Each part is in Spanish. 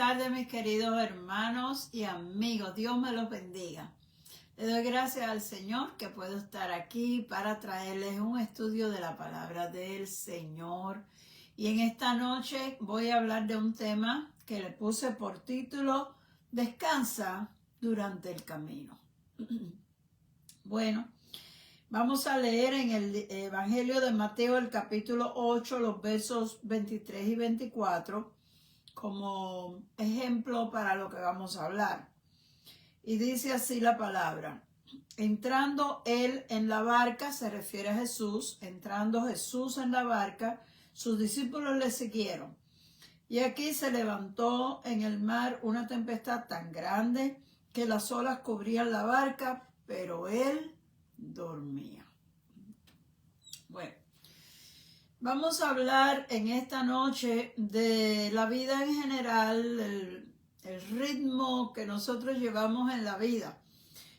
tardes, mis queridos hermanos y amigos. Dios me los bendiga. Le doy gracias al Señor que puedo estar aquí para traerles un estudio de la palabra del Señor. Y en esta noche voy a hablar de un tema que le puse por título: Descansa durante el camino. Bueno, vamos a leer en el Evangelio de Mateo, el capítulo 8, los versos 23 y 24, como ejemplo para lo que vamos a hablar. Y dice así la palabra: entrando él en la barca, se refiere a Jesús, entrando Jesús en la barca, sus discípulos le siguieron. Y aquí se levantó en el mar una tempestad tan grande que las olas cubrían la barca, pero él dormía. Bueno, vamos a hablar en esta noche de la vida en general, el ritmo que nosotros llevamos en la vida.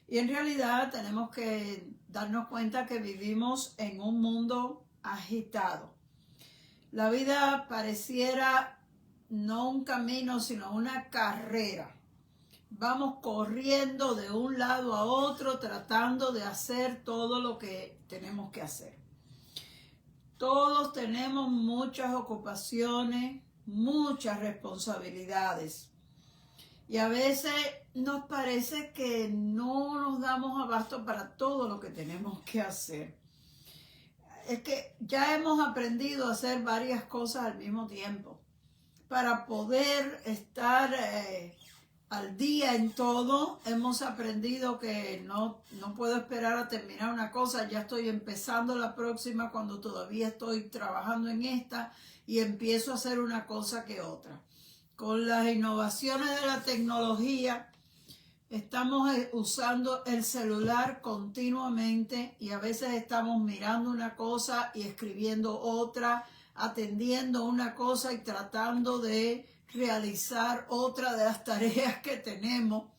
Y en realidad tenemos que darnos cuenta que vivimos en un mundo agitado. La vida pareciera no un camino, sino una carrera. Vamos corriendo de un lado a otro, tratando de hacer todo lo que tenemos que hacer. Todos tenemos muchas ocupaciones, muchas responsabilidades. Y a veces nos parece que no nos damos abasto para todo lo que tenemos que hacer. Es que ya hemos aprendido a hacer varias cosas al mismo tiempo. Para poder estar al día en todo, hemos aprendido que no puedo esperar a terminar una cosa, ya estoy empezando la próxima cuando todavía estoy trabajando en esta y empiezo a hacer una cosa que otra. Con las innovaciones de la tecnología, estamos usando el celular continuamente y a veces estamos mirando una cosa y escribiendo otra, atendiendo una cosa y tratando de realizar otra de las tareas que tenemos.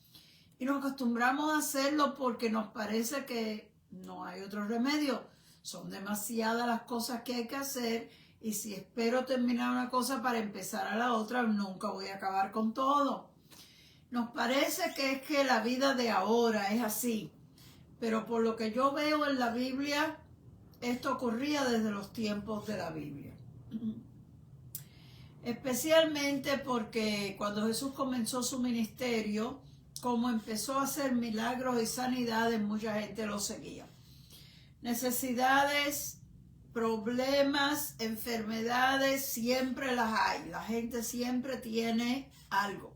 Y nos acostumbramos a hacerlo porque nos parece que no hay otro remedio. Son demasiadas las cosas que hay que hacer y si espero terminar una cosa para empezar a la otra, nunca voy a acabar con todo. Nos parece que es que la vida de ahora es así, pero por lo que yo veo en la Biblia, esto ocurría desde los tiempos de la Biblia. Especialmente porque cuando Jesús comenzó su ministerio, como empezó a hacer milagros y sanidades, mucha gente lo seguía. Necesidades, problemas, enfermedades, siempre las hay. La gente siempre tiene algo.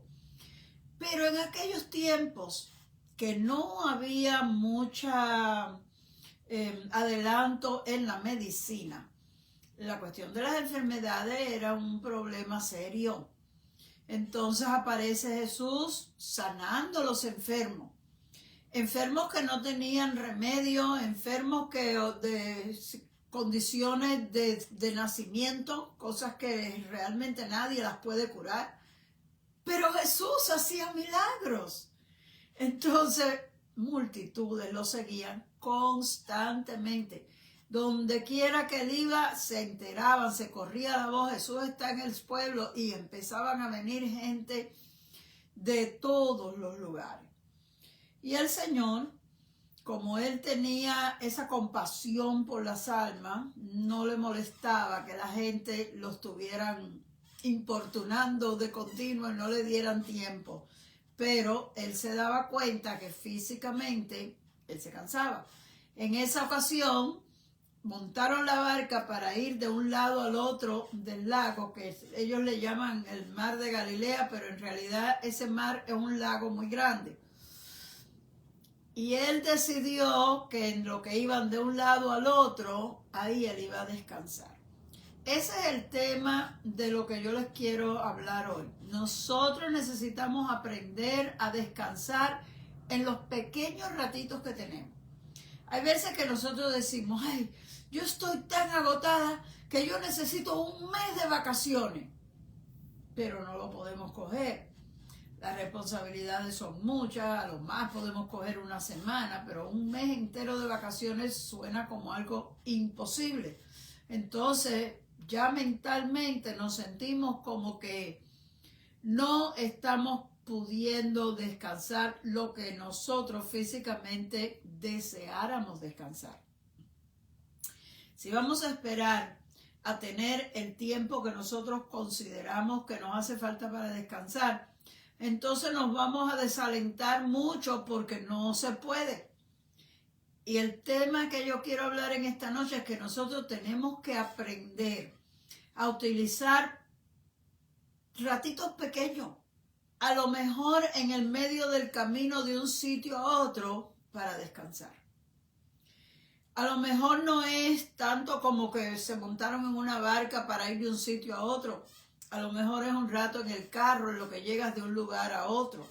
Pero en aquellos tiempos que no había mucha adelanto en la medicina, la cuestión de las enfermedades era un problema serio. Entonces aparece Jesús sanando a los enfermos. Enfermos que no tenían remedio, enfermos que de condiciones de nacimiento, cosas que realmente nadie las puede curar. Pero Jesús hacía milagros. Entonces, multitudes lo seguían constantemente. Donde quiera que él iba, se enteraban, se corría la voz, Jesús está en el pueblo, y empezaban a venir gente de todos los lugares. Y el Señor, como él tenía esa compasión por las almas, no le molestaba que la gente lo estuvieran importunando de continuo y no le dieran tiempo. Pero él se daba cuenta que físicamente él se cansaba. En esa ocasión montaron la barca para ir de un lado al otro del lago, que ellos le llaman el mar de Galilea, pero en realidad ese mar es un lago muy grande. Y él decidió que en lo que iban de un lado al otro, ahí él iba a descansar. Ese es el tema de lo que yo les quiero hablar hoy. Nosotros necesitamos aprender a descansar en los pequeños ratitos que tenemos. Hay veces que nosotros decimos: ay, yo estoy tan agotada que yo necesito un mes de vacaciones. Pero no lo podemos coger. Las responsabilidades son muchas, a lo más podemos coger una semana, pero un mes entero de vacaciones suena como algo imposible. Entonces, ya mentalmente nos sentimos como que no estamos pudiendo descansar lo que nosotros físicamente deseáramos descansar. Si vamos a esperar a tener el tiempo que nosotros consideramos que nos hace falta para descansar, entonces nos vamos a desalentar mucho porque no se puede. Y el tema que yo quiero hablar en esta noche es que nosotros tenemos que aprender a utilizar ratitos pequeños, a lo mejor en el medio del camino de un sitio a otro, para descansar. A lo mejor no es tanto como que se montaron en una barca para ir de un sitio a otro. A lo mejor es un rato en el carro en lo que llegas de un lugar a otro.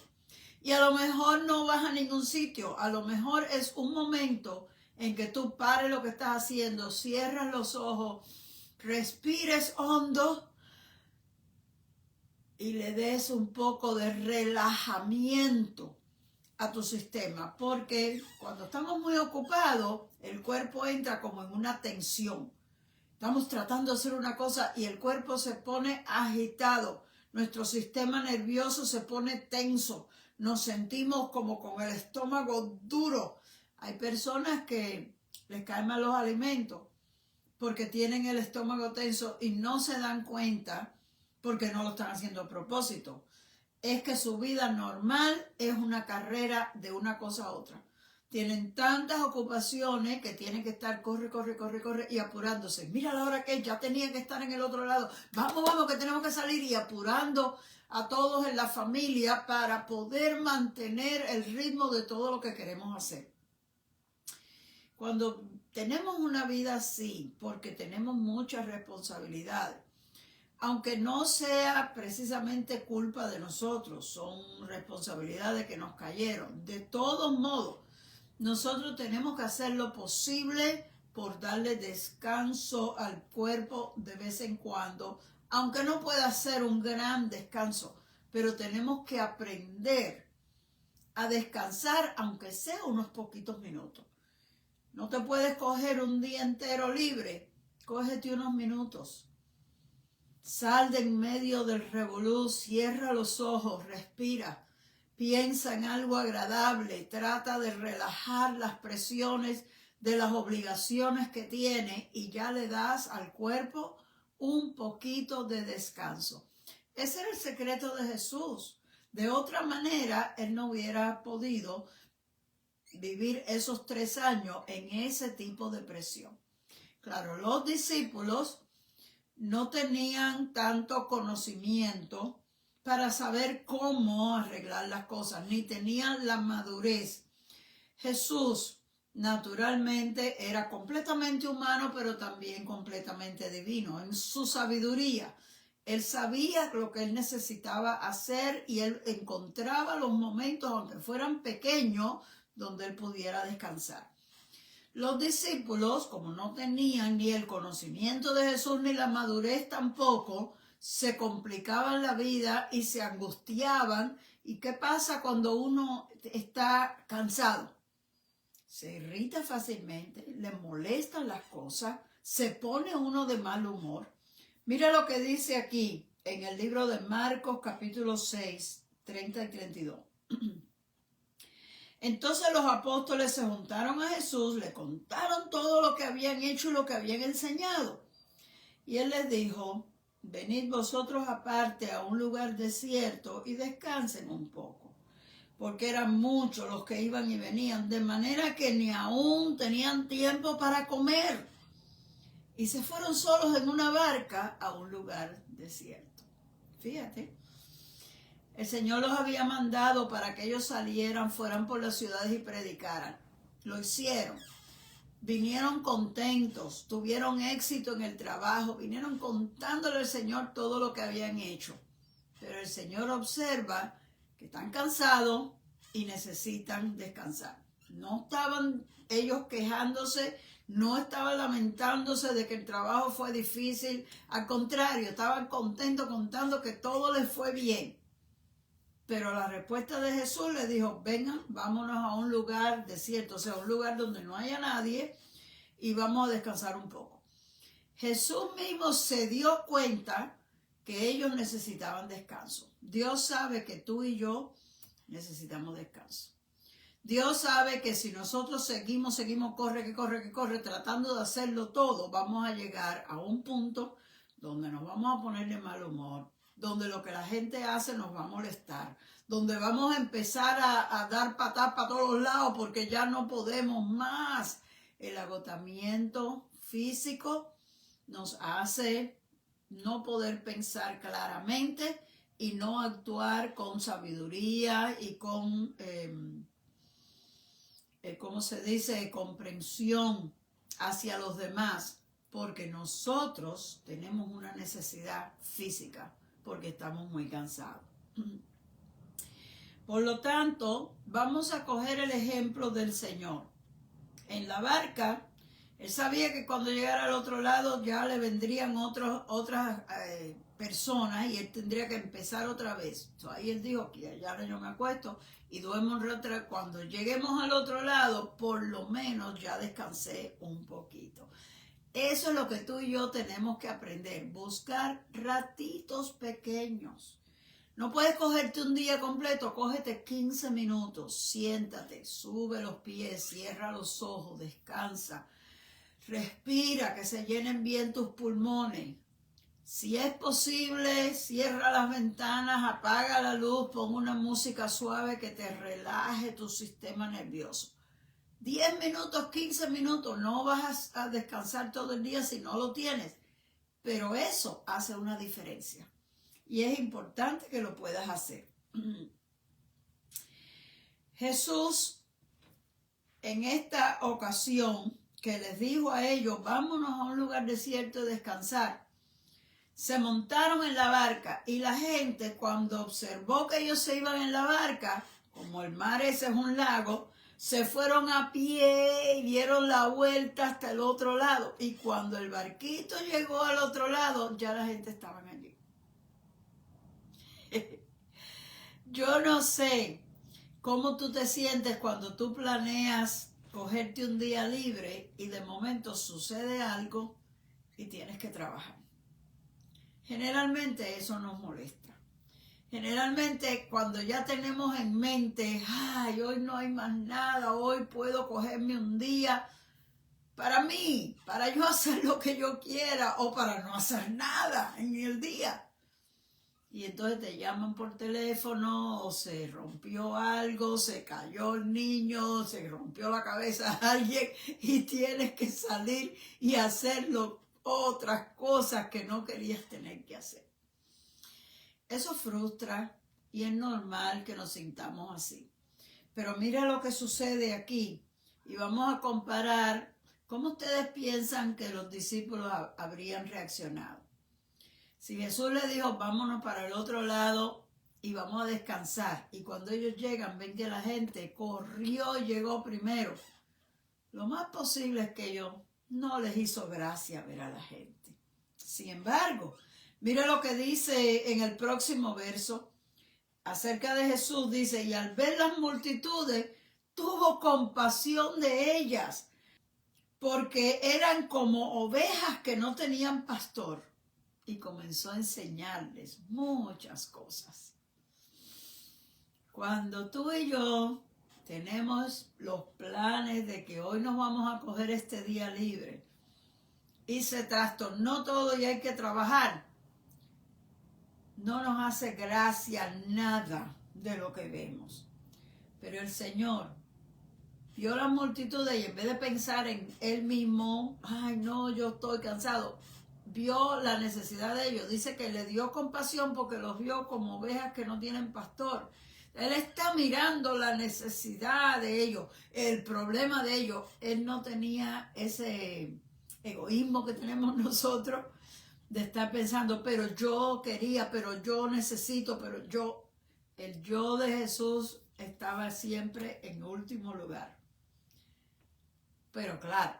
Y a lo mejor no vas a ningún sitio. A lo mejor es un momento en que tú pares lo que estás haciendo, cierras los ojos, respires hondo y le des un poco de relajamiento a tu sistema, porque cuando estamos muy ocupados, el cuerpo entra como en una tensión. Estamos tratando de hacer una cosa y el cuerpo se pone agitado, nuestro sistema nervioso se pone tenso, nos sentimos como con el estómago duro. Hay personas que les caen mal los alimentos porque tienen el estómago tenso y no se dan cuenta porque no lo están haciendo a propósito. Es que su vida normal es una carrera de una cosa a otra. Tienen tantas ocupaciones que tienen que estar corre y apurándose. Mira la hora que ya tenía que estar en el otro lado. Vamos, que tenemos que salir, y apurando a todos en la familia para poder mantener el ritmo de todo lo que queremos hacer. Cuando tenemos una vida así, porque tenemos muchas responsabilidades, aunque no sea precisamente culpa de nosotros, son responsabilidades que nos cayeron. De todos modos, nosotros tenemos que hacer lo posible por darle descanso al cuerpo de vez en cuando, aunque no pueda ser un gran descanso, pero tenemos que aprender a descansar, aunque sea unos poquitos minutos. No te puedes coger un día entero libre, cógete unos minutos. Sal de en medio del revolú, cierra los ojos, respira, piensa en algo agradable, trata de relajar las presiones de las obligaciones que tiene y ya le das al cuerpo un poquito de descanso. Ese era el secreto de Jesús. De otra manera, él no hubiera podido vivir esos 3 años en ese tipo de presión. Claro, los discípulos no tenían tanto conocimiento para saber cómo arreglar las cosas, ni tenían la madurez. Jesús naturalmente era completamente humano, pero también completamente divino. En su sabiduría, él sabía lo que él necesitaba hacer y él encontraba los momentos, aunque fueran pequeños, donde él pudiera descansar. Los discípulos, como no tenían ni el conocimiento de Jesús ni la madurez tampoco, se complicaban la vida y se angustiaban. ¿Y qué pasa cuando uno está cansado? Se irrita fácilmente, le molestan las cosas, se pone uno de mal humor. Mira lo que dice aquí en el libro de Marcos capítulo 6, 30 y 32. Entonces los apóstoles se juntaron a Jesús, le contaron todo lo que habían hecho y lo que habían enseñado. Y él les dijo: venid vosotros aparte a un lugar desierto y descansen un poco. Porque eran muchos los que iban y venían, de manera que ni aún tenían tiempo para comer. Y se fueron solos en una barca a un lugar desierto. Fíjate. El Señor los había mandado para que ellos salieran, fueran por las ciudades y predicaran. Lo hicieron. Vinieron contentos, tuvieron éxito en el trabajo, vinieron contándole al Señor todo lo que habían hecho. Pero el Señor observa que están cansados y necesitan descansar. No estaban ellos quejándose, no estaban lamentándose de que el trabajo fue difícil. Al contrario, estaban contentos contando que todo les fue bien. Pero la respuesta de Jesús les dijo: vengan, vámonos a un lugar desierto, o sea, un lugar donde no haya nadie, y vamos a descansar un poco. Jesús mismo se dio cuenta que ellos necesitaban descanso. Dios sabe que tú y yo necesitamos descanso. Dios sabe que si nosotros seguimos, corre, tratando de hacerlo todo, vamos a llegar a un punto donde nos vamos a poner de mal humor, donde lo que la gente hace nos va a molestar, donde vamos a empezar a dar patas para todos los lados porque ya no podemos más. El agotamiento físico nos hace no poder pensar claramente y no actuar con sabiduría y con, ¿cómo se dice?, comprensión hacia los demás, porque nosotros tenemos una necesidad física, porque estamos muy cansados. Por lo tanto, vamos a coger el ejemplo del Señor. En la barca, él sabía que cuando llegara al otro lado ya le vendrían otras personas y él tendría que empezar otra vez. Ahí él dijo que ya yo me acuesto y duermo otra. Cuando lleguemos al otro lado, por lo menos ya descansé un poquito. Eso es lo que tú y yo tenemos que aprender, buscar ratitos pequeños. No puedes cogerte un día completo, cógete 15 minutos, siéntate, sube los pies, cierra los ojos, descansa, respira, que se llenen bien tus pulmones. Si es posible, cierra las ventanas, apaga la luz, pon una música suave que te relaje tu sistema nervioso. 10 minutos, 15 minutos, no vas a descansar todo el día si no lo tienes, pero eso hace una diferencia. Y es importante que lo puedas hacer. Jesús, en esta ocasión que les dijo a ellos, vámonos a un lugar desierto a descansar, se montaron en la barca y la gente, cuando observó que ellos se iban en la barca, como el mar ese es un lago, se fueron a pie y dieron la vuelta hasta el otro lado. Y cuando el barquito llegó al otro lado, ya la gente estaba allí. Yo no sé cómo tú te sientes cuando tú planeas cogerte un día libre y de momento sucede algo y tienes que trabajar. Generalmente eso nos molesta. Generalmente cuando ya tenemos en mente, ay, hoy no hay más nada, hoy puedo cogerme un día para mí, para yo hacer lo que yo quiera o para no hacer nada en el día. Y entonces te llaman por teléfono o se rompió algo, se cayó el niño, se rompió la cabeza a alguien y tienes que salir y hacerlo otras cosas que no querías tener que hacer. Eso frustra y es normal que nos sintamos así. Pero mira lo que sucede aquí y vamos a comparar cómo ustedes piensan que los discípulos habrían reaccionado. Si Jesús le dijo, vámonos para el otro lado y vamos a descansar. Y cuando ellos llegan, ven que la gente corrió y llegó primero. Lo más posible es que ellos no les hizo gracia ver a la gente. Sin embargo, mira lo que dice en el próximo verso acerca de Jesús. Dice, y al ver las multitudes, tuvo compasión de ellas, porque eran como ovejas que no tenían pastor. Y comenzó a enseñarles muchas cosas. Cuando tú y yo tenemos los planes de que hoy nos vamos a coger este día libre y se trastornó todo y hay que trabajar, no nos hace gracia nada de lo que vemos. Pero el Señor vio las multitudes y en vez de pensar en Él mismo, ay no, yo estoy cansado, vio la necesidad de ellos. Dice que le dio compasión porque los vio como ovejas que no tienen pastor. Él está mirando la necesidad de ellos, el problema de ellos. Él no tenía ese egoísmo que tenemos nosotros de estar pensando, pero yo quería, pero yo necesito, pero yo. El yo de Jesús estaba siempre en último lugar. Pero claro,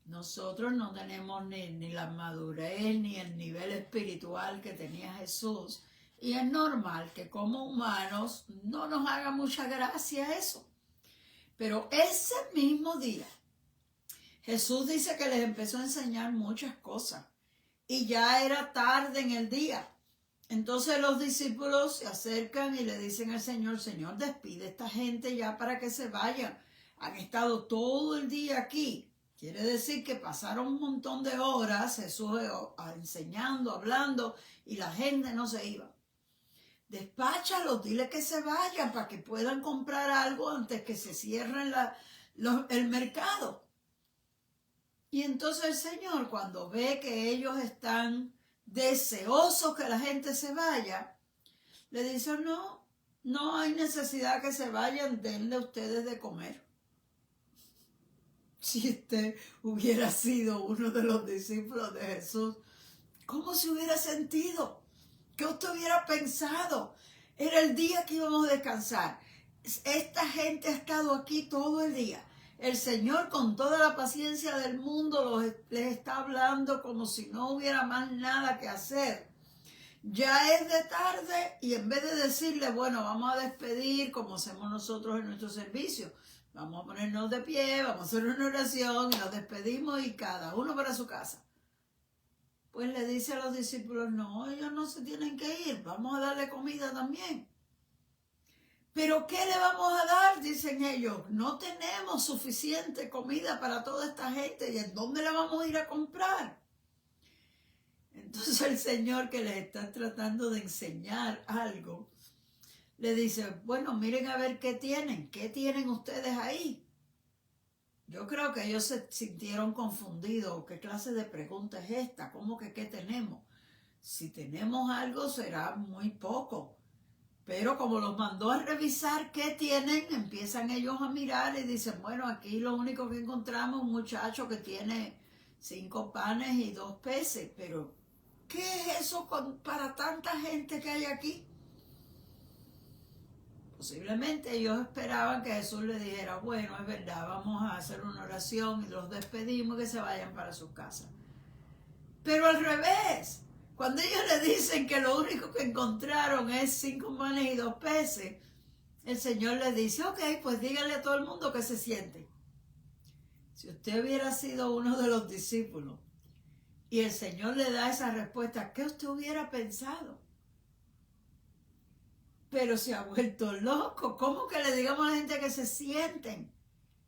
nosotros no tenemos ni la madurez ni el nivel espiritual que tenía Jesús. Y es normal que como humanos no nos haga mucha gracia eso. Pero ese mismo día, Jesús dice que les empezó a enseñar muchas cosas. Y ya era tarde en el día. Entonces los discípulos se acercan y le dicen al Señor, Señor, despide a esta gente ya para que se vayan. Han estado todo el día aquí. Quiere decir que pasaron un montón de horas Jesús enseñando, hablando, y la gente no se iba. Despáchalos, dile que se vayan para que puedan comprar algo antes que se cierren el mercado. Y entonces el Señor, cuando ve que ellos están deseosos que la gente se vaya, le dice, no hay necesidad que se vayan, denle a ustedes de comer. Si usted hubiera sido uno de los discípulos de Jesús, ¿cómo se hubiera sentido? ¿Qué usted hubiera pensado? Era el día que íbamos a descansar. Esta gente ha estado aquí todo el día. El Señor, con toda la paciencia del mundo, les está hablando como si no hubiera más nada que hacer. Ya es de tarde y en vez de decirle, bueno, vamos a despedir como hacemos nosotros en nuestro servicio, vamos a ponernos de pie, vamos a hacer una oración y nos despedimos y cada uno para su casa. Pues le dice a los discípulos, no, ellos no se tienen que ir, vamos a darle comida también. ¿Pero qué le vamos a dar? Dicen ellos. No tenemos suficiente comida para toda esta gente. ¿Y en dónde la vamos a ir a comprar? Entonces el Señor, que les está tratando de enseñar algo, le dice, bueno, miren a ver qué tienen ustedes ahí. Yo creo que ellos se sintieron confundidos. ¿Qué clase de pregunta es esta? ¿Cómo que qué tenemos? Si tenemos algo será muy poco. Pero como los mandó a revisar qué tienen, empiezan ellos a mirar y dicen, bueno, aquí lo único que encontramos es un muchacho que tiene 5 panes y 2 peces. Pero, ¿qué es eso para tanta gente que hay aquí? Posiblemente ellos esperaban que Jesús les dijera, bueno, es verdad, vamos a hacer una oración y los despedimos y que se vayan para sus casas. Pero al revés. Cuando ellos le dicen que lo único que encontraron es 5 panes y 2 peces, el Señor les dice, ok, pues díganle a todo el mundo que se siente. Si usted hubiera sido uno de los discípulos y el Señor le da esa respuesta, ¿qué usted hubiera pensado? Pero se ha vuelto loco. ¿Cómo que le digamos a la gente que se sienten?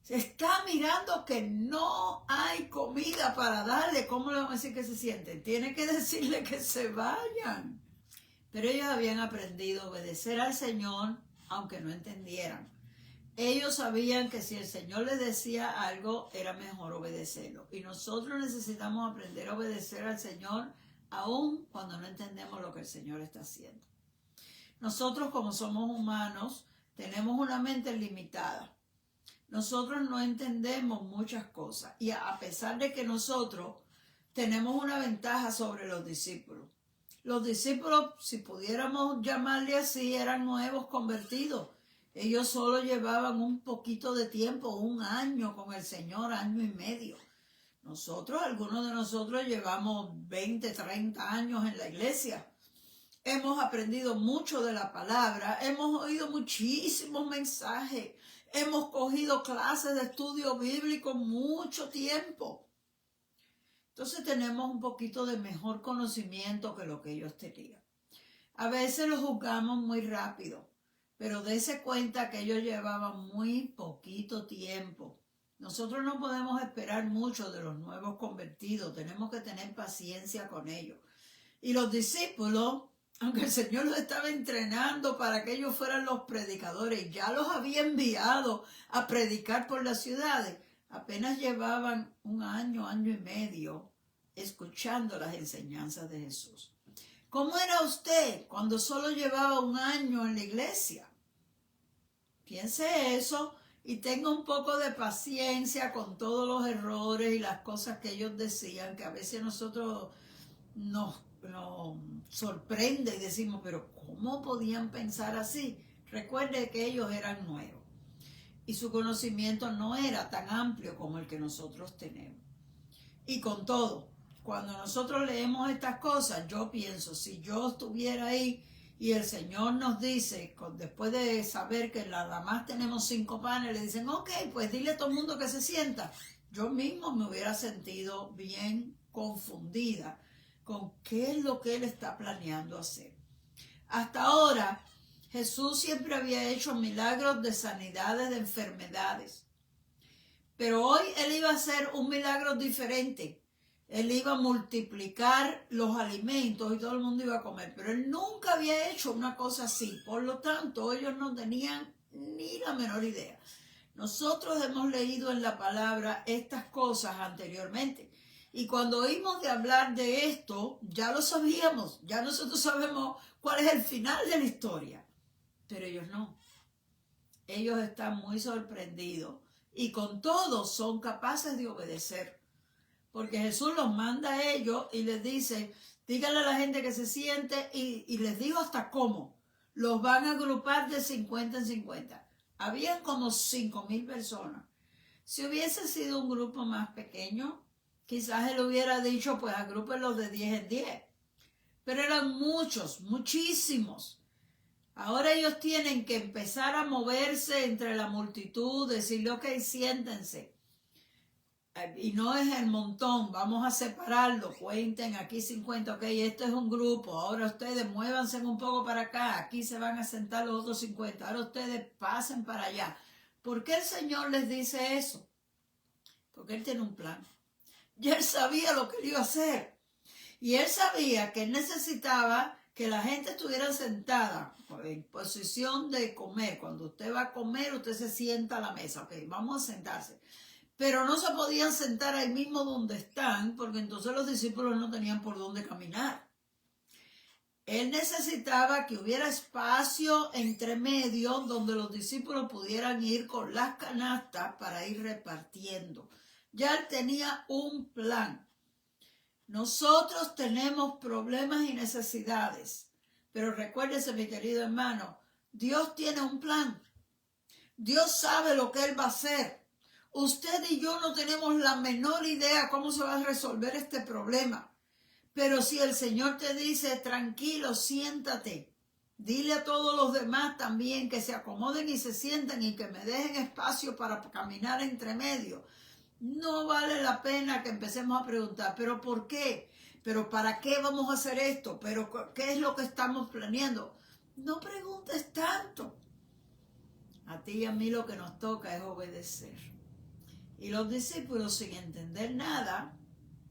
Se está mirando que no hay comida para darle. ¿Cómo le vamos a decir que se sienten? Tiene que decirle que se vayan. Pero ellos habían aprendido a obedecer al Señor, aunque no entendieran. Ellos sabían que si el Señor les decía algo, era mejor obedecerlo. Y nosotros necesitamos aprender a obedecer al Señor, aun cuando no entendemos lo que el Señor está haciendo. Nosotros, como somos humanos, tenemos una mente limitada. Nosotros no entendemos muchas cosas y a pesar de que nosotros tenemos una ventaja sobre los discípulos. Los discípulos, si pudiéramos llamarle así, eran nuevos convertidos. Ellos solo llevaban un poquito de tiempo, 1 año con el Señor, 1 año y medio. Nosotros, algunos de nosotros llevamos 20, 30 años en la iglesia. Hemos aprendido mucho de la palabra, hemos oído muchísimos mensajes. Hemos cogido clases de estudio bíblico mucho tiempo. Entonces tenemos un poquito de mejor conocimiento que lo que ellos tenían. A veces los juzgamos muy rápido, pero dése cuenta que ellos llevaban muy poquito tiempo. Nosotros no podemos esperar mucho de los nuevos convertidos, tenemos que tener paciencia con ellos. Y los discípulos, aunque el Señor los estaba entrenando para que ellos fueran los predicadores, ya los había enviado a predicar por las ciudades, apenas llevaban 1 año, 1 año y medio, escuchando las enseñanzas de Jesús. ¿Cómo era usted cuando solo llevaba 1 año en la iglesia? Piense eso y tenga un poco de paciencia con todos los errores y las cosas que ellos decían, que a veces nosotros nos sorprende y decimos, pero ¿cómo podían pensar así? Recuerde que ellos eran nuevos y su conocimiento no era tan amplio como el que nosotros tenemos. Y con todo, cuando nosotros leemos estas cosas, yo pienso, si yo estuviera ahí y el Señor nos dice, después de saber que nada más tenemos 5 panes, le dicen, ok, pues dile a todo el mundo que se sienta. Yo mismo me hubiera sentido bien confundida con qué es lo que Él está planeando hacer. Hasta ahora, Jesús siempre había hecho milagros de sanidades de enfermedades. Pero hoy Él iba a hacer un milagro diferente. Él iba a multiplicar los alimentos y todo el mundo iba a comer. Pero Él nunca había hecho una cosa así. Por lo tanto, ellos no tenían ni la menor idea. Nosotros hemos leído en la palabra estas cosas anteriormente. Y cuando oímos de hablar de esto, ya lo sabíamos. Ya nosotros sabemos cuál es el final de la historia. Pero ellos no. Ellos están muy sorprendidos. Y con todo son capaces de obedecer. Porque Jesús los manda a ellos y les dice, díganle a la gente que se siente y les digo hasta cómo. Los van a agrupar de 50 en 50. Habían como 5,000 personas. Si hubiese sido un grupo más pequeño, quizás él hubiera dicho, pues agrúpenlos de 10 en 10. Pero eran muchos, muchísimos. Ahora ellos tienen que empezar a moverse entre la multitud, decirle, ok, siéntense. Y no es el montón, vamos a separarlo, cuenten aquí 50, ok, esto es un grupo, ahora ustedes muévanse un poco para acá, aquí se van a sentar los otros 50, ahora ustedes pasen para allá. ¿Por qué el Señor les dice eso? Porque Él tiene un plan. Y Él sabía lo que Él iba a hacer. Y Él sabía que Él necesitaba que la gente estuviera sentada en posición de comer. Cuando usted va a comer, usted se sienta a la mesa, ok, vamos a sentarse. Pero no se podían sentar ahí mismo donde están, porque entonces los discípulos no tenían por dónde caminar. Él necesitaba que hubiera espacio entre medio donde los discípulos pudieran ir con las canastas para ir repartiendo. Ya él tenía un plan. Nosotros tenemos problemas y necesidades, pero recuérdese, mi querido hermano, Dios tiene un plan. Dios sabe lo que Él va a hacer. Usted y yo no tenemos la menor idea cómo se va a resolver este problema. Pero si el Señor te dice, tranquilo, siéntate, dile a todos los demás también que se acomoden y se sienten y que me dejen espacio para caminar entre medio. No vale la pena que empecemos a preguntar, ¿pero por qué? ¿Pero para qué vamos a hacer esto? ¿Pero qué es lo que estamos planeando? No preguntes tanto. A ti y a mí lo que nos toca es obedecer. Y los discípulos, sin entender nada,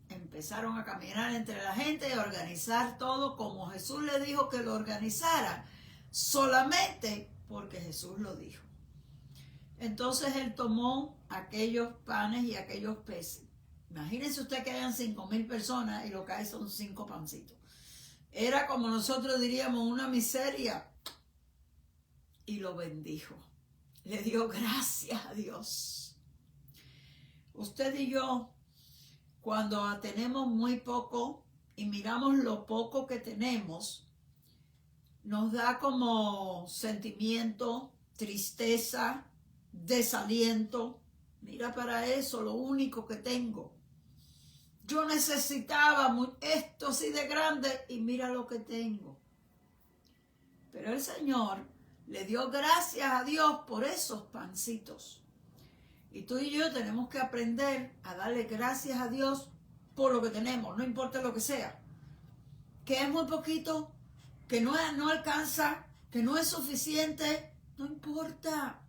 empezaron a caminar entre la gente y a organizar todo como Jesús le dijo que lo organizara, solamente porque Jesús lo dijo. Entonces Él tomó aquellos panes y aquellos peces. Imagínense usted que hayan 5,000 personas y lo que hay son 5 pancitos. Era como nosotros diríamos una miseria. Y lo bendijo. Le dio gracias a Dios. Usted y yo, cuando tenemos muy poco y miramos lo poco que tenemos, nos da como sentimiento, tristeza, desaliento. Mira para eso, lo único que tengo. Yo necesitaba esto así de grande y mira lo que tengo. Pero el Señor le dio gracias a Dios por esos pancitos. Y tú y yo tenemos que aprender a darle gracias a Dios por lo que tenemos, no importa lo que sea. Que es muy poquito, que no alcanza, que no es suficiente, no importa.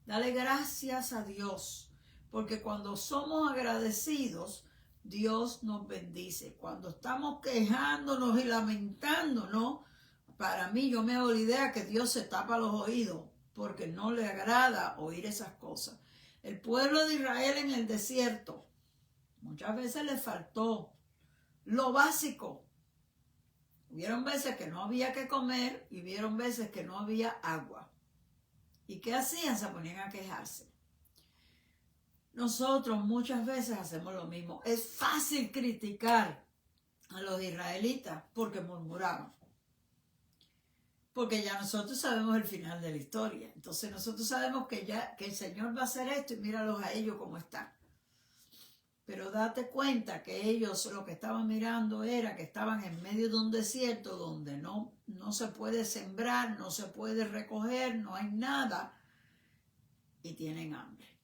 Dale gracias a Dios, porque cuando somos agradecidos, Dios nos bendice. Cuando estamos quejándonos y lamentándonos, para mí yo me hago la idea que Dios se tapa los oídos, porque no le agrada oír esas cosas. El pueblo de Israel en el desierto, muchas veces le faltó lo básico. Hubieron veces que no había que comer y hubieron veces que no había agua. ¿Y qué hacían? Se ponían a quejarse. Nosotros muchas veces hacemos lo mismo. Es fácil criticar a los israelitas porque murmuraban. Porque ya nosotros sabemos el final de la historia. Entonces nosotros sabemos que el Señor va a hacer esto y míralos a ellos como están. Pero date cuenta que ellos lo que estaban mirando era que estaban en medio de un desierto donde no se puede sembrar, no se puede recoger, no hay nada. Y tienen hambre.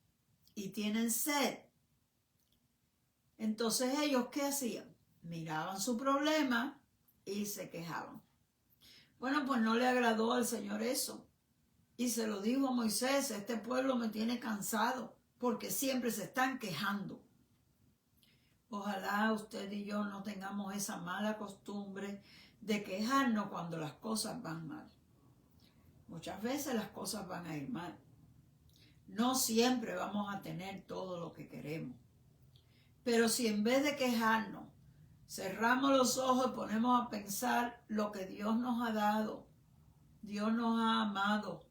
Y tienen sed. Entonces ellos, ¿qué hacían? Miraban su problema y se quejaban. Bueno, pues no le agradó al Señor eso. Y se lo dijo a Moisés: este pueblo me tiene cansado porque siempre se están quejando. Ojalá usted y yo no tengamos esa mala costumbre de quejarnos cuando las cosas van mal. Muchas veces las cosas van a ir mal. No siempre vamos a tener todo lo que queremos. Pero si en vez de quejarnos, cerramos los ojos y ponemos a pensar lo que Dios nos ha dado, Dios nos ha amado,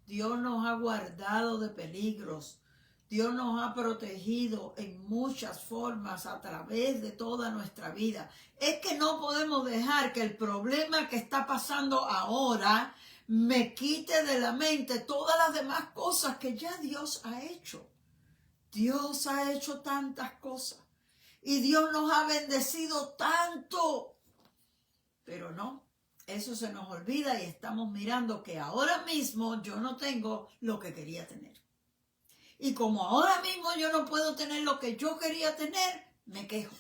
Dios nos ha guardado de peligros, Dios nos ha protegido en muchas formas a través de toda nuestra vida. Es que no podemos dejar que el problema que está pasando ahora me quite de la mente todas las demás cosas que ya Dios ha hecho. Dios ha hecho tantas cosas y Dios nos ha bendecido tanto. Pero no, eso se nos olvida y estamos mirando que ahora mismo yo no tengo lo que quería tener. Y como ahora mismo yo no puedo tener lo que yo quería tener, me quejo.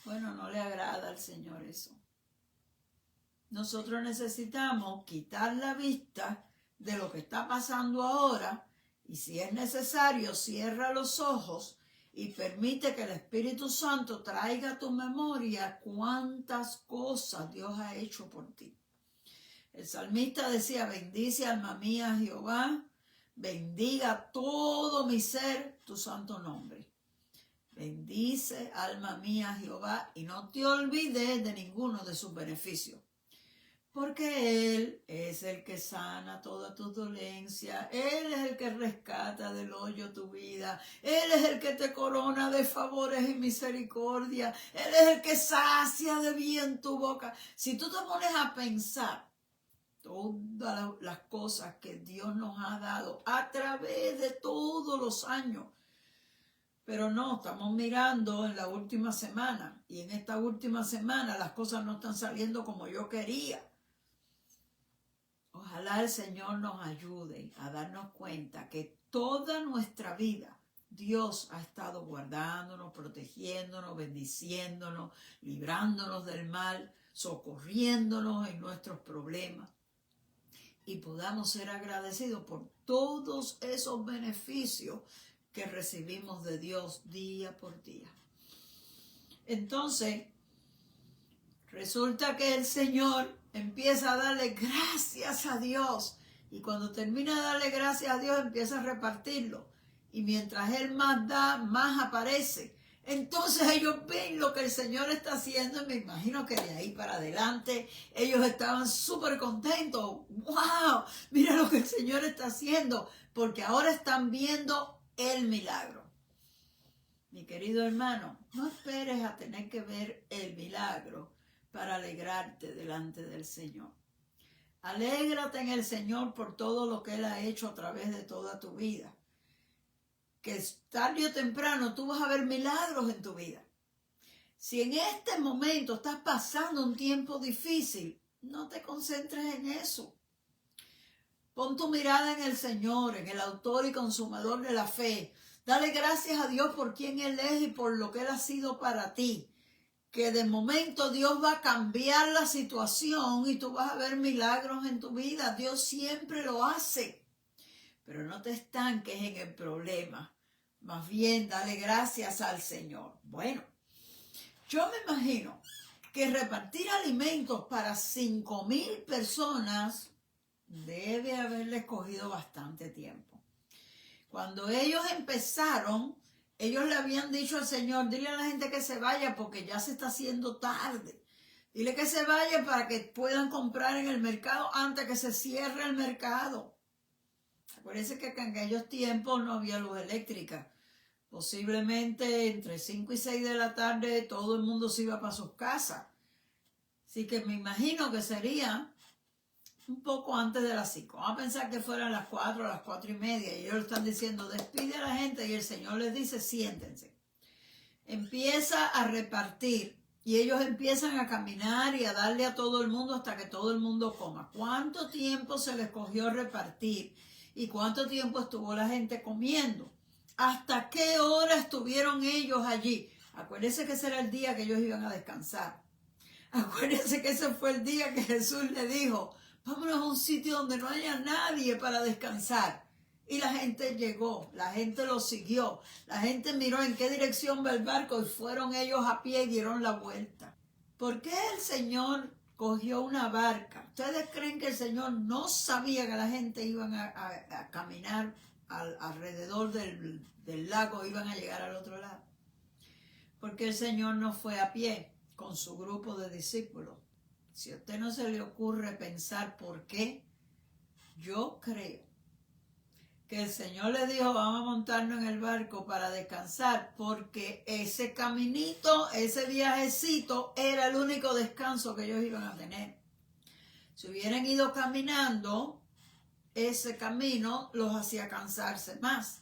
Bueno, no le agrada al Señor eso. Nosotros necesitamos quitar la vista de lo que está pasando ahora y si es necesario, cierra los ojos y permite que el Espíritu Santo traiga a tu memoria cuántas cosas Dios ha hecho por ti. El salmista decía: bendice alma mía Jehová, bendiga todo mi ser tu santo nombre. Bendice alma mía Jehová y no te olvides de ninguno de sus beneficios. Porque Él es el que sana toda tu dolencia. Él es el que rescata del hoyo tu vida. Él es el que te corona de favores y misericordia. Él es el que sacia de bien tu boca. Si tú te pones a pensar todas las cosas que Dios nos ha dado a través de todos los años, pero no, estamos mirando en la última semana. Y en esta última semana las cosas no están saliendo como yo quería. Ojalá el Señor nos ayude a darnos cuenta que toda nuestra vida Dios ha estado guardándonos, protegiéndonos, bendiciéndonos, librándonos del mal, socorriéndonos en nuestros problemas. Y podamos ser agradecidos por todos esos beneficios que recibimos de Dios día por día. Entonces, resulta que el Señor empieza a darle gracias a Dios. Y cuando termina de darle gracias a Dios, empieza a repartirlo. Y mientras Él más da, más aparece. Entonces ellos ven lo que el Señor está haciendo. Y me imagino que de ahí para adelante ellos estaban súper contentos. ¡Wow! Mira lo que el Señor está haciendo. Porque ahora están viendo el milagro. Mi querido hermano, no esperes a tener que ver el milagro para alegrarte delante del Señor. Alégrate en el Señor por todo lo que Él ha hecho a través de toda tu vida. Que tarde o temprano tú vas a ver milagros en tu vida. Si en este momento estás pasando un tiempo difícil, no te concentres en eso. Pon tu mirada en el Señor, en el autor y consumador de la fe. Dale gracias a Dios por quien Él es y por lo que Él ha sido para ti. Que de momento Dios va a cambiar la situación y tú vas a ver milagros en tu vida. Dios siempre lo hace. Pero no te estanques en el problema. Más bien, dale gracias al Señor. Bueno, yo me imagino que repartir alimentos para 5,000 personas debe haberles cogido bastante tiempo. Cuando ellos empezaron, ellos le habían dicho al Señor: dile a la gente que se vaya porque ya se está haciendo tarde. Dile que se vaya para que puedan comprar en el mercado antes que se cierre el mercado. Acuérdense que en aquellos tiempos no había luz eléctrica. Posiblemente entre 5 y 6 de la tarde todo el mundo se iba para sus casas. Así que me imagino que sería un poco antes de las 5. Vamos a pensar que fueran las 4, las 4:30. Y ellos están diciendo: despide a la gente. Y el Señor les dice: siéntense. Empieza a repartir. Y ellos empiezan a caminar y a darle a todo el mundo hasta que todo el mundo coma. ¿Cuánto tiempo se les cogió repartir? ¿Y cuánto tiempo estuvo la gente comiendo? ¿Hasta qué hora estuvieron ellos allí? Acuérdense que ese era el día que ellos iban a descansar. Acuérdense que ese fue el día que Jesús le dijo, vámonos a un sitio donde no haya nadie para descansar. Y la gente llegó, la gente lo siguió, la gente miró en qué dirección va el barco y fueron ellos a pie y dieron la vuelta. ¿Por qué el Señor cogió una barca? ¿Ustedes creen que el Señor no sabía que la gente iban a caminar alrededor del lago, iban a llegar al otro lado? Porque el Señor no fue a pie con su grupo de discípulos. Si a usted no se le ocurre pensar por qué, yo creo que el Señor le dijo, vamos a montarnos en el barco para descansar, porque ese caminito, ese viajecito, era el único descanso que ellos iban a tener. Si hubieran ido caminando, ese camino los hacía cansarse más.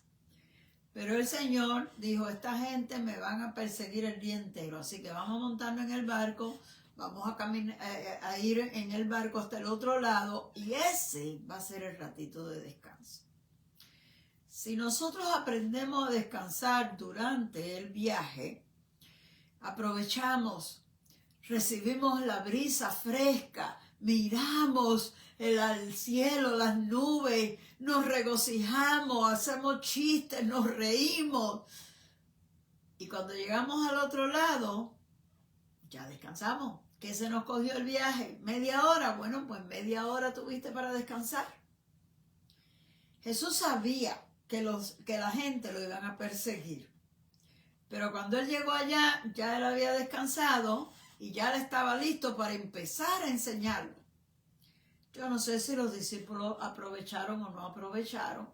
Pero el Señor dijo, esta gente me van a perseguir el día entero, así que vamos a montarnos en el barco, vamos a ir en el barco hasta el otro lado, y ese va a ser el ratito de descanso. Si nosotros aprendemos a descansar durante el viaje, aprovechamos, recibimos la brisa fresca, miramos al cielo, las nubes, nos regocijamos, hacemos chistes, nos reímos. Y cuando llegamos al otro lado, ya descansamos. ¿Qué se nos cogió el viaje? ¿Media hora? Bueno, pues media hora tuviste para descansar. Jesús sabía que la gente lo iban a perseguir. Pero cuando él llegó allá, ya él había descansado y ya él estaba listo para empezar a enseñarlo. Yo no sé si los discípulos aprovecharon o no aprovecharon,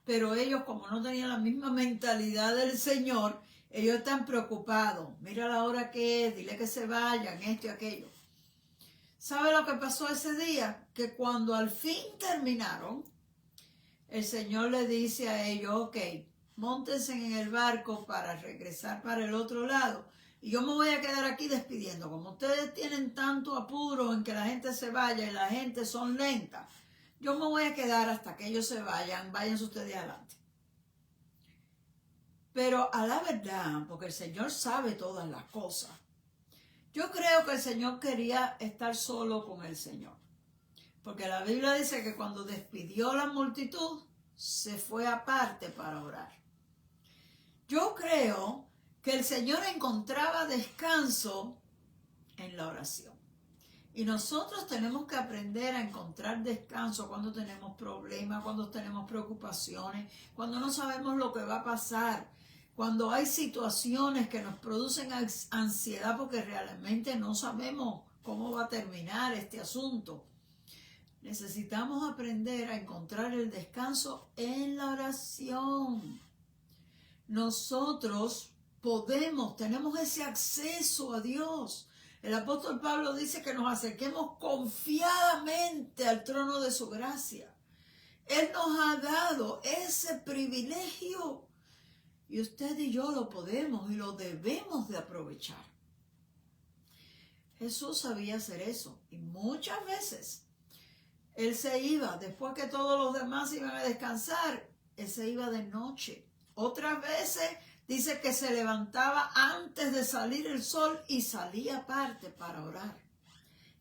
pero ellos, como no tenían la misma mentalidad del Señor, ellos están preocupados. Mira la hora que es, dile que se vayan, esto y aquello. ¿Sabe lo que pasó ese día? Que cuando al fin terminaron, el Señor le dice a ellos, ok, móntense en el barco para regresar para el otro lado. Y yo me voy a quedar aquí despidiendo. Como ustedes tienen tanto apuro en que la gente se vaya y la gente son lentas, yo me voy a quedar hasta que ellos se vayan. Váyanse ustedes adelante. Pero a la verdad, porque el Señor sabe todas las cosas, yo creo que el Señor quería estar solo con el Señor. Porque la Biblia dice que cuando despidió la multitud, se fue aparte para orar. Yo creo que el Señor encontraba descanso en la oración. Y nosotros tenemos que aprender a encontrar descanso cuando tenemos problemas, cuando tenemos preocupaciones, cuando no sabemos lo que va a pasar, cuando hay situaciones que nos producen ansiedad porque realmente no sabemos cómo va a terminar este asunto. Necesitamos aprender a encontrar el descanso en la oración. Nosotros tenemos ese acceso a Dios. El apóstol Pablo dice que nos acerquemos confiadamente al trono de su gracia. Él nos ha dado ese privilegio y usted y yo lo podemos y lo debemos de aprovechar. Jesús sabía hacer eso y muchas veces él se iba, después que todos los demás iban a descansar, él se iba de noche. Otras veces dice que se levantaba antes de salir el sol y salía aparte para orar.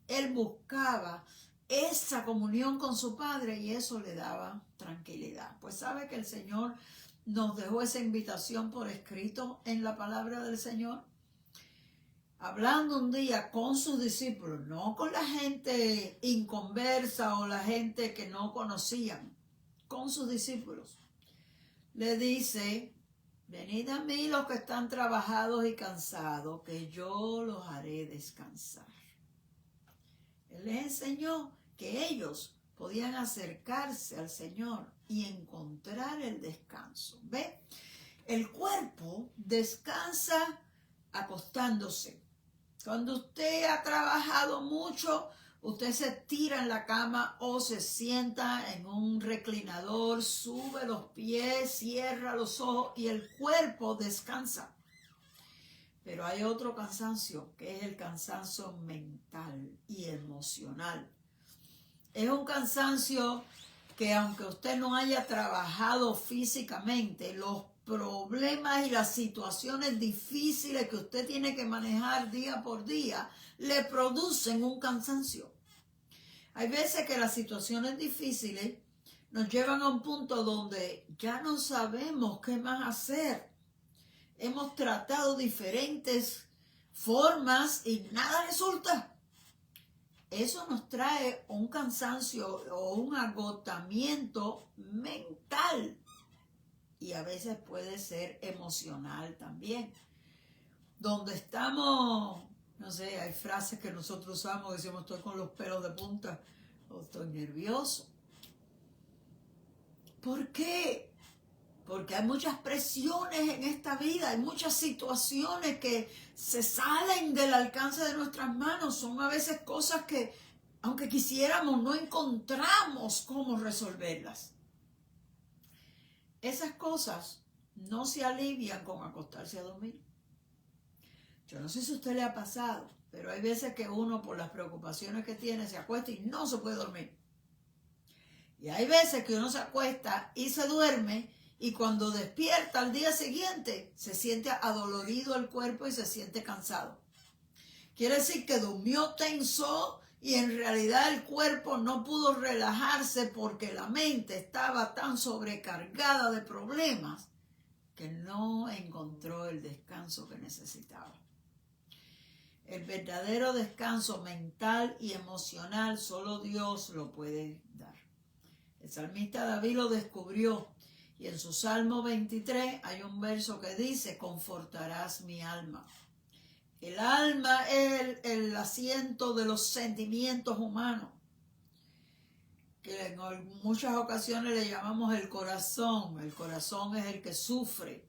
Él buscaba esa comunión con su Padre y eso le daba tranquilidad. Pues sabe que el Señor nos dejó esa invitación por escrito en la palabra del Señor. Hablando un día con sus discípulos, no con la gente inconversa o la gente que no conocían, con sus discípulos. Le dice, venid a mí los que están trabajados y cansados, que yo los haré descansar. Él les enseñó que ellos podían acercarse al Señor y encontrar el descanso. ¿Ve? El cuerpo descansa acostándose. Cuando usted ha trabajado mucho, usted se tira en la cama o se sienta en un reclinador, sube los pies, cierra los ojos y el cuerpo descansa. Pero hay otro cansancio, que es el cansancio mental y emocional. Es un cansancio que aunque usted no haya trabajado físicamente, los problemas y las situaciones difíciles que usted tiene que manejar día por día le producen un cansancio. Hay veces que las situaciones difíciles nos llevan a un punto donde ya no sabemos qué más hacer. Hemos tratado diferentes formas y nada resulta. Eso nos trae un cansancio o un agotamiento mental. Y a veces puede ser emocional también. Donde estamos, no sé, hay frases que nosotros usamos, decimos estoy con los pelos de punta o estoy nervioso. ¿Por qué? Porque hay muchas presiones en esta vida, hay muchas situaciones que se salen del alcance de nuestras manos. Son a veces cosas que, aunque quisiéramos, no encontramos cómo resolverlas. Esas cosas no se alivian con acostarse a dormir. Yo no sé si a usted le ha pasado, pero hay veces que uno por las preocupaciones que tiene se acuesta y no se puede dormir. Y hay veces que uno se acuesta y se duerme y cuando despierta al día siguiente se siente adolorido el cuerpo y se siente cansado. Quiere decir que durmió tenso y en realidad el cuerpo no pudo relajarse porque la mente estaba tan sobrecargada de problemas que no encontró el descanso que necesitaba. El verdadero descanso mental y emocional solo Dios lo puede dar. El salmista David lo descubrió y en su Salmo 23 hay un verso que dice, confortarás mi alma. El alma es el asiento de los sentimientos humanos, que en muchas ocasiones le llamamos el corazón. El corazón es el que sufre.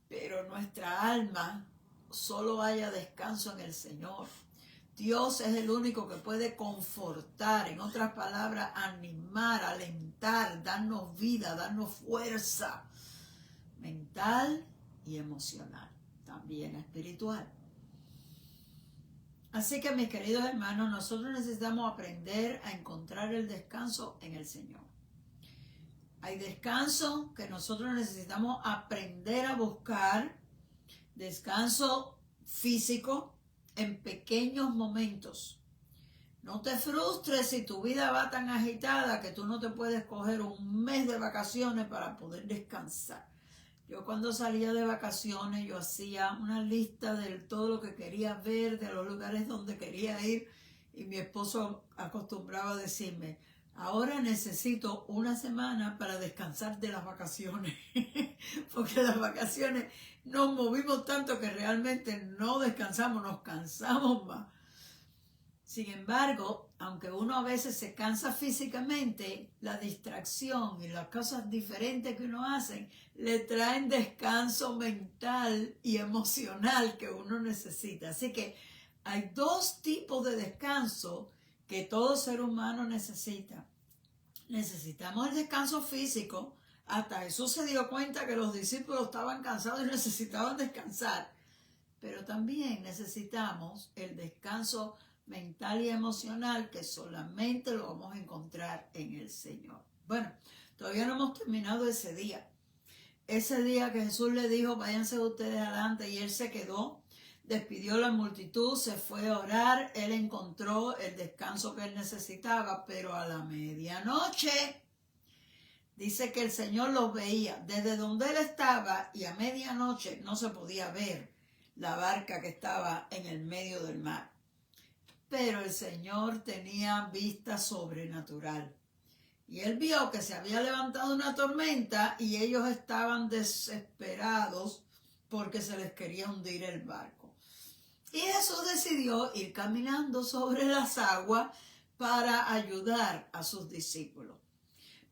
Pero nuestra alma solo haya descanso en el Señor. Dios es el único que puede confortar, en otras palabras, animar, alentar, darnos vida, darnos fuerza mental y emocional, también espiritual. Así que, mis queridos hermanos, nosotros necesitamos aprender a encontrar el descanso en el Señor. Hay descanso que nosotros necesitamos aprender a buscar, descanso físico en pequeños momentos. No te frustres si tu vida va tan agitada que tú no te puedes coger un mes de vacaciones para poder descansar. Yo cuando salía de vacaciones, yo hacía una lista de todo lo que quería ver, de los lugares donde quería ir, y mi esposo acostumbraba a decirme, ahora necesito una semana para descansar de las vacaciones, porque las vacaciones nos movimos tanto que realmente no descansamos, nos cansamos más. Sin embargo, aunque uno a veces se cansa físicamente, la distracción y las cosas diferentes que uno hace le traen descanso mental y emocional que uno necesita. Así que hay dos tipos de descanso que todo ser humano necesita. Necesitamos el descanso físico. Hasta Jesús se dio cuenta que los discípulos estaban cansados y necesitaban descansar. Pero también necesitamos el descanso mental y emocional que solamente lo vamos a encontrar en el Señor. Bueno, todavía no hemos terminado ese día. Ese día que Jesús le dijo, váyanse ustedes adelante, y él se quedó, despidió a la multitud, se fue a orar, él encontró el descanso que él necesitaba, pero a la medianoche dice que el Señor los veía desde donde él estaba y a medianoche no se podía ver la barca que estaba en el medio del mar. Pero el Señor tenía vista sobrenatural. Y él vio que se había levantado una tormenta y ellos estaban desesperados porque se les quería hundir el barco. Y Jesús decidió ir caminando sobre las aguas para ayudar a sus discípulos.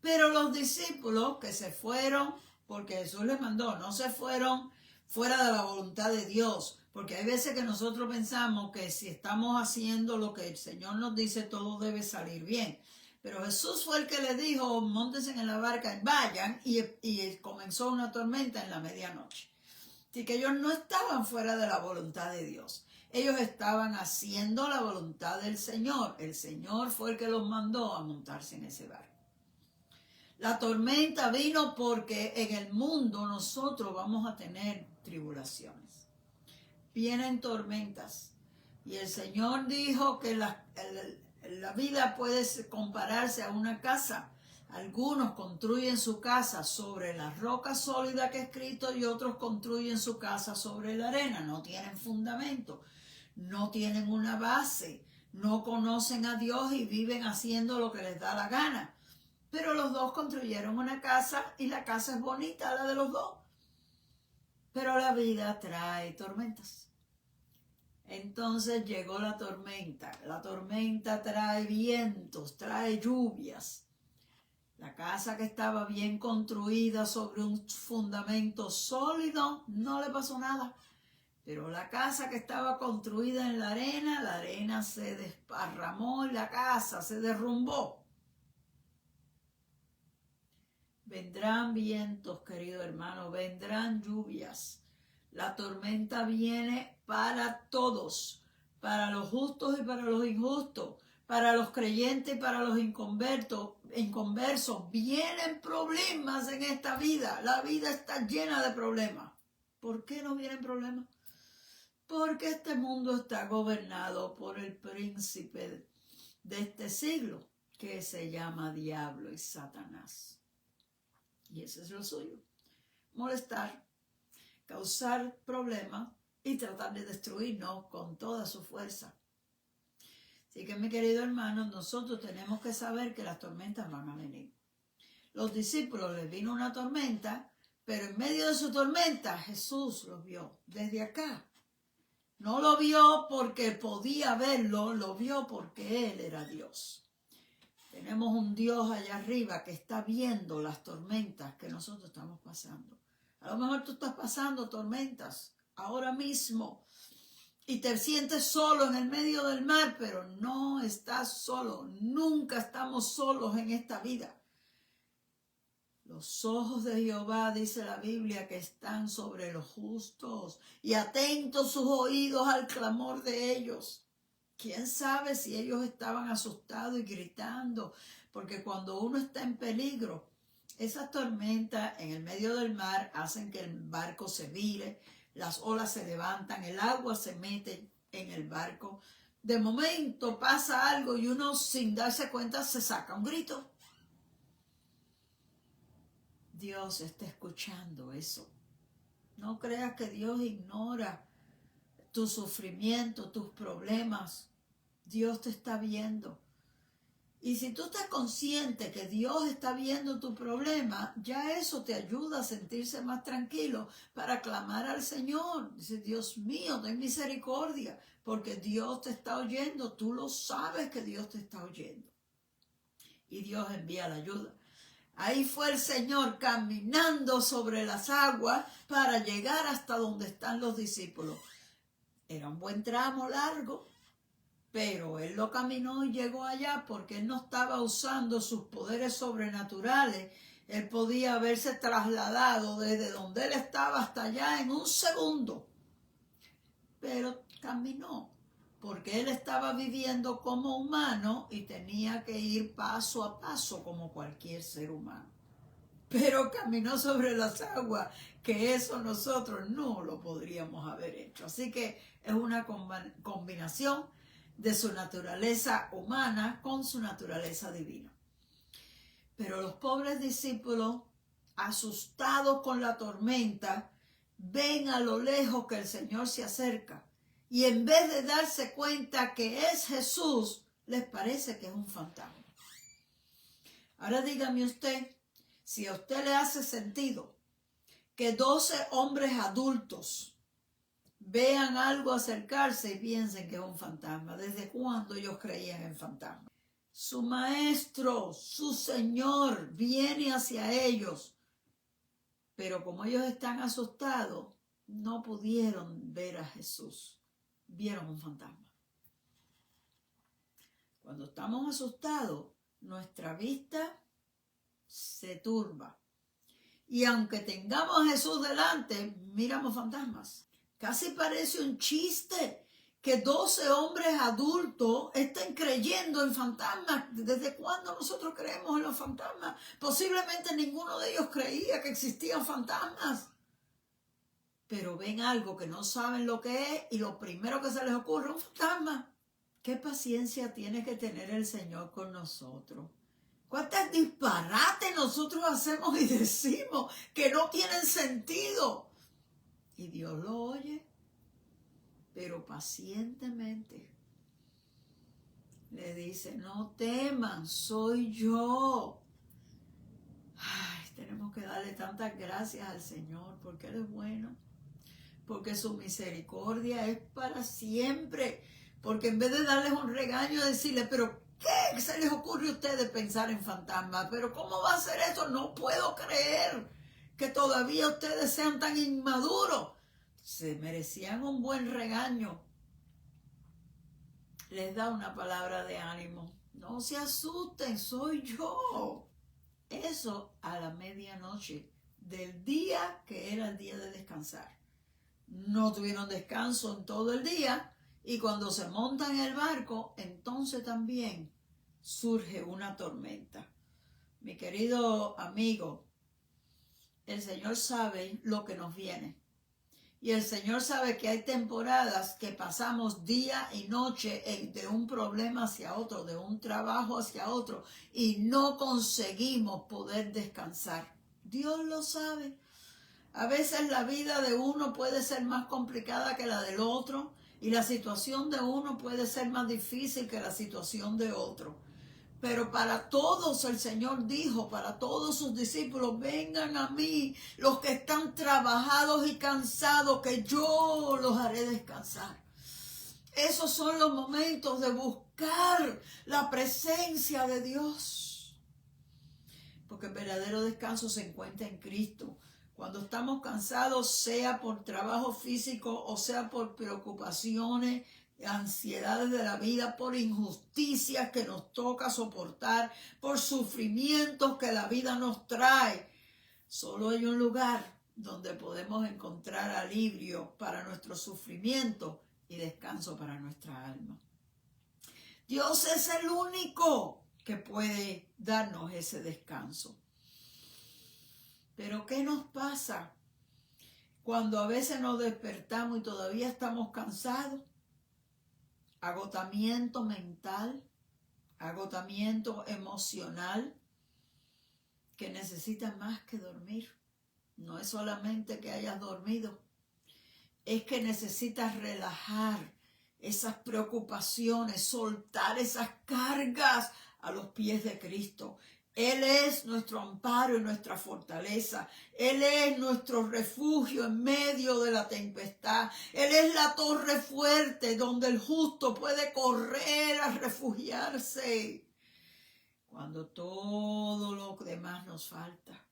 Pero los discípulos que se fueron, porque Jesús les mandó, no se fueron fuera de la voluntad de Dios. Porque hay veces que nosotros pensamos que si estamos haciendo lo que el Señor nos dice, todo debe salir bien. Pero Jesús fue el que le dijo, móntense en la barca y vayan, y comenzó una tormenta en la medianoche. Así que ellos no estaban fuera de la voluntad de Dios. Ellos estaban haciendo la voluntad del Señor. El Señor fue el que los mandó a montarse en ese barco. La tormenta vino porque en el mundo nosotros vamos a tener tribulaciones. Vienen tormentas. Y el Señor dijo que la vida puede compararse a una casa. Algunos construyen su casa sobre la roca sólida que es Cristo y otros construyen su casa sobre la arena. No tienen fundamento, no tienen una base, no conocen a Dios y viven haciendo lo que les da la gana. Pero los dos construyeron una casa y la casa es bonita, la de los dos. Pero la vida trae tormentas. Entonces llegó la tormenta. La tormenta trae vientos, trae lluvias. La casa que estaba bien construida sobre un fundamento sólido, no le pasó nada. Pero la casa que estaba construida en la arena se desparramó y la casa se derrumbó. Vendrán vientos, querido hermano, vendrán lluvias. La tormenta viene para todos, para los justos y para los injustos, para los creyentes y para los inconversos. Vienen problemas en esta vida. La vida está llena de problemas. ¿Por qué no vienen problemas? Porque este mundo está gobernado por el príncipe de este siglo, que se llama Diablo y Satanás. Y ese es lo suyo. Molestar, causar problemas y tratar de destruirnos con toda su fuerza. Así que, mi querido hermano, nosotros tenemos que saber que las tormentas van a venir. Los discípulos les vino una tormenta, pero en medio de su tormenta Jesús los vio desde acá. No lo vio porque podía verlo, lo vio porque Él era Dios. Tenemos un Dios allá arriba que está viendo las tormentas que nosotros estamos pasando. A lo mejor tú estás pasando tormentas ahora mismo y te sientes solo en el medio del mar, pero no estás solo. Nunca estamos solos en esta vida. Los ojos de Jehová, dice la Biblia, que están sobre los justos y atentos sus oídos al clamor de ellos. ¿Quién sabe si ellos estaban asustados y gritando? Porque cuando uno está en peligro, esas tormentas en el medio del mar hacen que el barco se vire, las olas se levantan, el agua se mete en el barco. De momento pasa algo y uno sin darse cuenta se saca un grito. Dios está escuchando eso. No creas que Dios ignora tu sufrimiento, tus problemas. Dios te está viendo. Y si tú estás consciente que Dios está viendo tu problema, ya eso te ayuda a sentirse más tranquilo para clamar al Señor. Dice, Dios mío, ten misericordia, porque Dios te está oyendo. Tú lo sabes que Dios te está oyendo. Y Dios envía la ayuda. Ahí fue el Señor caminando sobre las aguas para llegar hasta donde están los discípulos. Era un buen tramo largo, pero Él lo caminó y llegó allá porque Él no estaba usando sus poderes sobrenaturales. Él podía haberse trasladado desde donde Él estaba hasta allá en un segundo. Pero caminó porque Él estaba viviendo como humano y tenía que ir paso a paso como cualquier ser humano. Pero caminó sobre las aguas, que eso nosotros no lo podríamos haber hecho. Así que es una combinación de su naturaleza humana con su naturaleza divina. Pero los pobres discípulos, asustados con la tormenta, ven a lo lejos que el Señor se acerca. Y en vez de darse cuenta que es Jesús, les parece que es un fantasma. Ahora dígame usted, si a usted le hace sentido que 12 hombres adultos vean algo acercarse y piensen que es un fantasma. ¿Desde cuándo ellos creían en fantasmas? Su maestro, su Señor, viene hacia ellos. Pero como ellos están asustados, no pudieron ver a Jesús. Vieron un fantasma. Cuando estamos asustados, nuestra vista se turba. Y aunque tengamos a Jesús delante, miramos fantasmas. Casi parece un chiste que 12 hombres adultos estén creyendo en fantasmas. ¿Desde cuándo nosotros creemos en los fantasmas? Posiblemente ninguno de ellos creía que existían fantasmas. Pero ven algo que no saben lo que es y lo primero que se les ocurre es un fantasma. ¿Qué paciencia tiene que tener el Señor con nosotros? ¿Cuántas disparates nosotros hacemos y decimos que no tienen sentido? Y Dios lo oye, pero pacientemente le dice, no teman, soy yo. Ay, tenemos que darle tantas gracias al Señor porque Él es bueno, porque su misericordia es para siempre, porque en vez de darles un regaño, decirle, pero ¿qué se les ocurre a ustedes pensar en fantasmas? ¿Pero cómo va a ser eso? No puedo creer que todavía ustedes sean tan inmaduros. Se merecían un buen regaño. Les da una palabra de ánimo. No se asusten, soy yo. Eso a la medianoche del día que era el día de descansar. No tuvieron descanso en todo el día y cuando se montan en el barco, entonces también surge una tormenta. Mi querido amigo, el Señor sabe lo que nos viene. Y el Señor sabe que hay temporadas que pasamos día y noche de un problema hacia otro, de un trabajo hacia otro, y no conseguimos poder descansar. Dios lo sabe. A veces la vida de uno puede ser más complicada que la del otro, y la situación de uno puede ser más difícil que la situación de otro. Pero para todos el Señor dijo, para todos sus discípulos, vengan a mí los que están trabajados y cansados, que yo los haré descansar. Esos son los momentos de buscar la presencia de Dios. Porque el verdadero descanso se encuentra en Cristo. Cuando estamos cansados, sea por trabajo físico o sea por preocupaciones, ansiedades de la vida, por injusticias que nos toca soportar, por sufrimientos que la vida nos trae. Solo hay un lugar donde podemos encontrar alivio para nuestro sufrimiento y descanso para nuestra alma. Dios es el único que puede darnos ese descanso. Pero ¿qué nos pasa cuando a veces nos despertamos y todavía estamos cansados? Agotamiento mental, agotamiento emocional, que necesitas más que dormir. No es solamente que hayas dormido, es que necesitas relajar esas preocupaciones, soltar esas cargas a los pies de Cristo. Él es nuestro amparo y nuestra fortaleza. Él es nuestro refugio en medio de la tempestad. Él es la torre fuerte donde el justo puede correr a refugiarse. Cuando todo lo demás nos falta.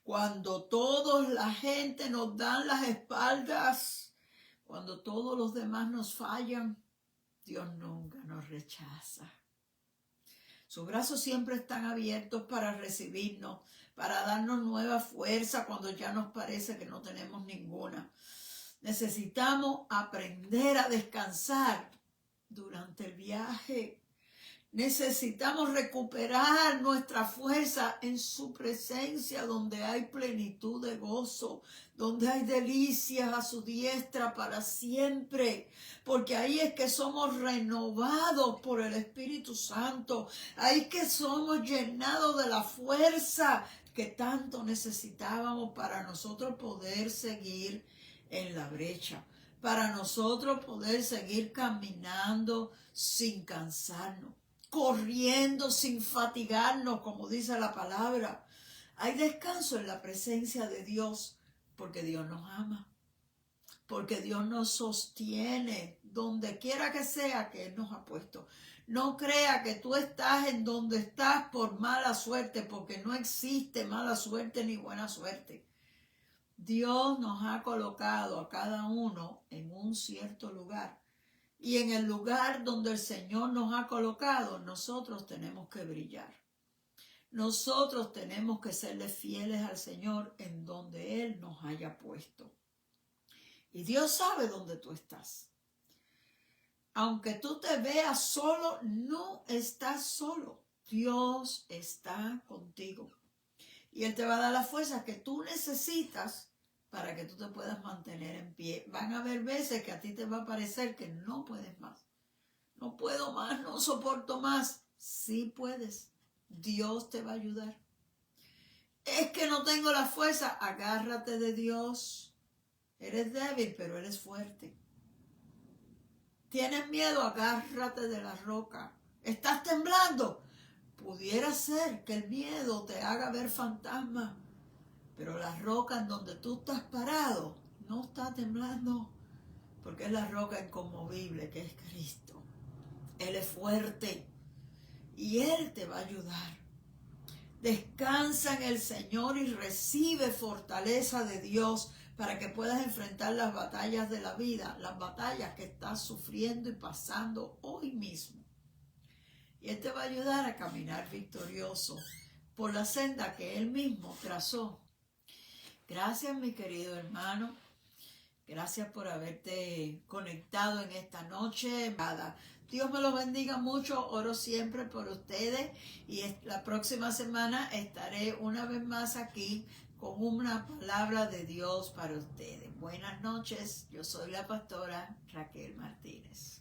Cuando toda la gente nos dan las espaldas. Cuando todos los demás nos fallan. Dios nunca nos rechaza. Sus brazos siempre están abiertos para recibirnos, para darnos nueva fuerza cuando ya nos parece que no tenemos ninguna. Necesitamos aprender a descansar durante el viaje. Necesitamos recuperar nuestra fuerza en su presencia, donde hay plenitud de gozo, donde hay delicias a su diestra para siempre, porque ahí es que somos renovados por el Espíritu Santo, ahí que somos llenados de la fuerza que tanto necesitábamos para nosotros poder seguir en la brecha, para nosotros poder seguir caminando sin cansarnos, corriendo sin fatigarnos, como dice la palabra. Hay descanso en la presencia de Dios, porque Dios nos ama, porque Dios nos sostiene donde quiera que sea que Él nos ha puesto. No crea que tú estás en donde estás por mala suerte, porque no existe mala suerte ni buena suerte. Dios nos ha colocado a cada uno en un cierto lugar. Y en el lugar donde el Señor nos ha colocado, nosotros tenemos que brillar. Nosotros tenemos que serle fieles al Señor en donde Él nos haya puesto. Y Dios sabe dónde tú estás. Aunque tú te veas solo, no estás solo. Dios está contigo. Y Él te va a dar las fuerzas que tú necesitas para que tú te puedas mantener en pie. Van a haber veces que a ti te va a parecer que no puedes más. No puedo más, no soporto más. Sí puedes. Dios te va a ayudar. Es que no tengo la fuerza. Agárrate de Dios. Eres débil, pero eres fuerte. ¿Tienes miedo? Agárrate de la roca. ¿Estás temblando? Pudiera ser que el miedo te haga ver fantasmas, pero la roca en donde tú estás parado no está temblando, porque es la roca inconmovible que es Cristo. Él es fuerte y Él te va a ayudar. Descansa en el Señor y recibe fortaleza de Dios para que puedas enfrentar las batallas de la vida, las batallas que estás sufriendo y pasando hoy mismo. Y Él te va a ayudar a caminar victorioso por la senda que Él mismo trazó. Gracias, mi querido hermano. Gracias por haberte conectado en esta noche. Dios me los bendiga mucho. Oro siempre por ustedes. Y la próxima semana estaré una vez más aquí con una palabra de Dios para ustedes. Buenas noches. Yo soy la pastora Raquel Martínez.